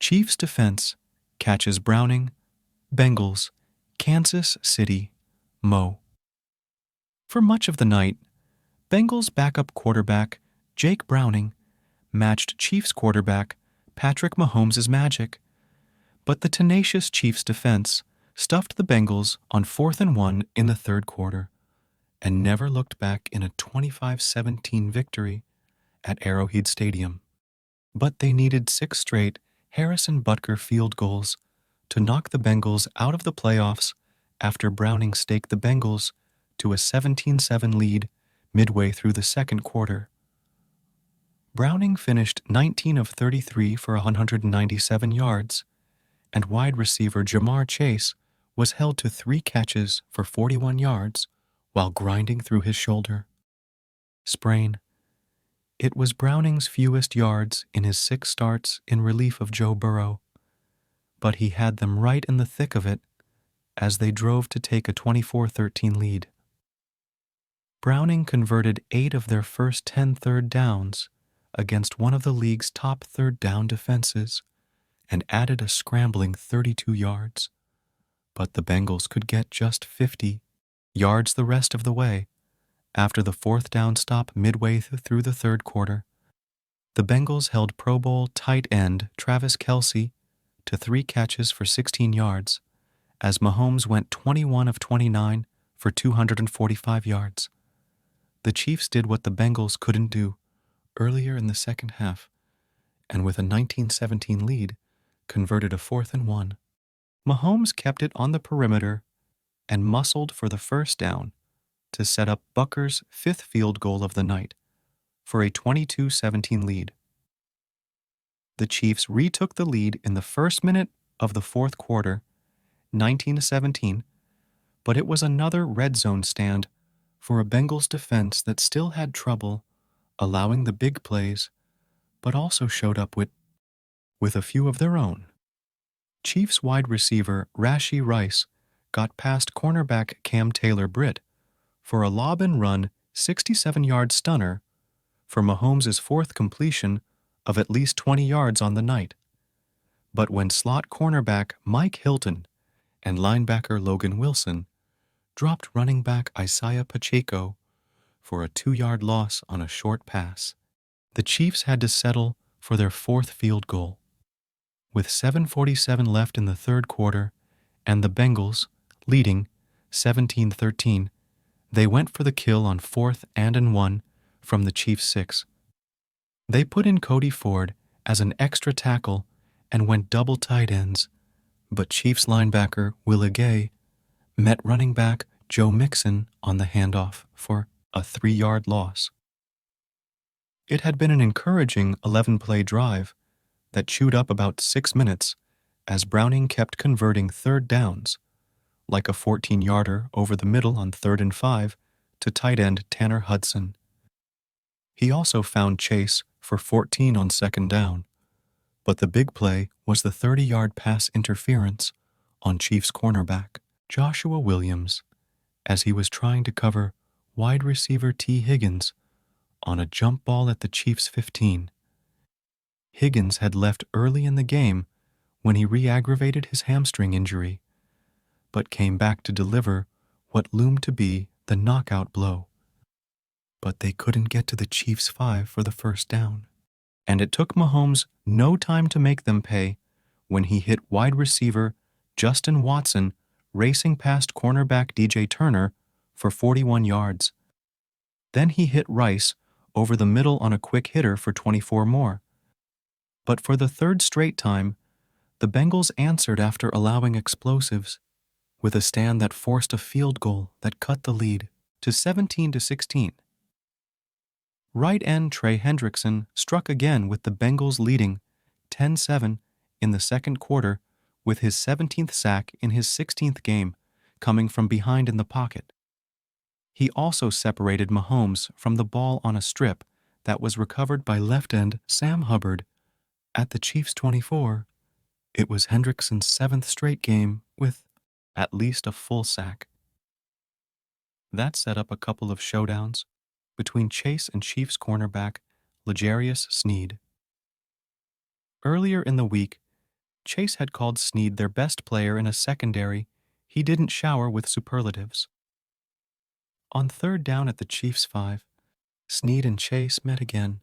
Chiefs defense catches Browning, Bengals, Kansas City, Mo. For much of the night, Bengals backup quarterback Jake Browning matched Chiefs quarterback Patrick Mahomes' magic, but the tenacious Chiefs defense stuffed the Bengals on 4th and 1 in the third quarter and never looked back in a 25-17 victory at Arrowhead Stadium. But they needed 6 straight Harrison Butker field goals to knock the Bengals out of the playoffs after Browning staked the Bengals to a 17-7 lead midway through the second quarter. Browning finished 19 of 33 for 197 yards, and wide receiver Jamar Chase was held to 3 catches for 41 yards while grinding through his shoulder sprain. It was Browning's fewest yards in his 6 starts in relief of Joe Burrow, but he had them right in the thick of it as they drove to take a 24-13 lead. Browning converted 8 of their first 10 third downs against one of the league's top third down defenses and added a scrambling 32 yards, but the Bengals could get just 50 yards the rest of the way. After the 4th down stop midway through the third quarter, the Bengals held Pro Bowl tight end Travis Kelce to 3 catches for 16 yards, as Mahomes went 21 of 29 for 245 yards. The Chiefs did what the Bengals couldn't do earlier in the second half, and with a 19-17 lead, converted a 4th and 1. Mahomes kept it on the perimeter and muscled for the first down to set up Butker's 5th field goal of the night for a 22-17 lead. The Chiefs retook the lead in the first minute of the fourth quarter, 19-17, but it was another red zone stand for a Bengals defense that still had trouble allowing the big plays, but also showed up with a few of their own. Chiefs wide receiver Rashee Rice got past cornerback Cam Taylor-Britt for a lob and run 67-yard stunner for Mahomes' 4th completion of at least 20 yards on the night. But when slot cornerback Mike Hilton and linebacker Logan Wilson dropped running back Isaiah Pacheco for a 2-yard loss on a short pass, the Chiefs had to settle for their 4th field goal. With 7:47 left in the third quarter and the Bengals leading 17-13, they went for the kill on 4th and 1 from the Chiefs' 6. They put in Cody Ford as an extra tackle and went double tight ends, but Chiefs linebacker Willie Gay met running back Joe Mixon on the handoff for a 3-yard loss. It had been an encouraging 11-play drive that chewed up about 6 minutes as Browning kept converting third downs, like a 14-yarder over the middle on 3rd and 5 to tight end Tanner Hudson. He also found Chase for 14 on 2nd down, but the big play was the 30-yard pass interference on Chiefs cornerback Joshua Williams as he was trying to cover wide receiver T. Higgins on a jump ball at the Chiefs' 15. Higgins had left early in the game when he re-aggravated his hamstring injury, but came back to deliver what loomed to be the knockout blow. But they couldn't get to the Chiefs' 5 for the first down, and it took Mahomes no time to make them pay when he hit wide receiver Justin Watson racing past cornerback DJ Turner for 41 yards. Then he hit Rice over the middle on a quick hitter for 24 more. But for the 3rd straight time, the Bengals answered after allowing explosives with a stand that forced a field goal that cut the lead to 17-16. Right end Trey Hendrickson struck again with the Bengals leading 10-7 in the second quarter with his 17th sack in his 16th game, coming from behind in the pocket. He also separated Mahomes from the ball on a strip that was recovered by left end Sam Hubbard. At the Chiefs' 24, it was Hendrickson's 7th straight game with at least a full sack. That set up a couple of showdowns between Chase and Chiefs cornerback L'Jarius Sneed. Earlier in the week, Chase had called Snead their best player in a secondary he didn't shower with superlatives. On third down at the Chiefs' 5, Snead and Chase met again,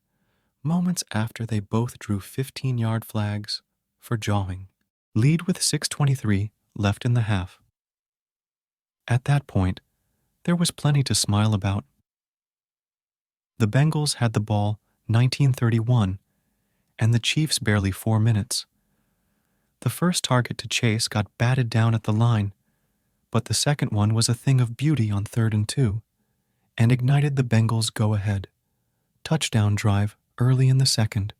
moments after they both drew 15-yard flags for jawing. Lead with 6:23 left in the half. At that point, there was plenty to smile about. The Bengals had the ball 19:31, and the Chiefs barely 4 minutes. The first target to Chase got batted down at the line, but the second one was a thing of beauty on 3rd and 2, and ignited the Bengals' go-ahead touchdown drive early in the second.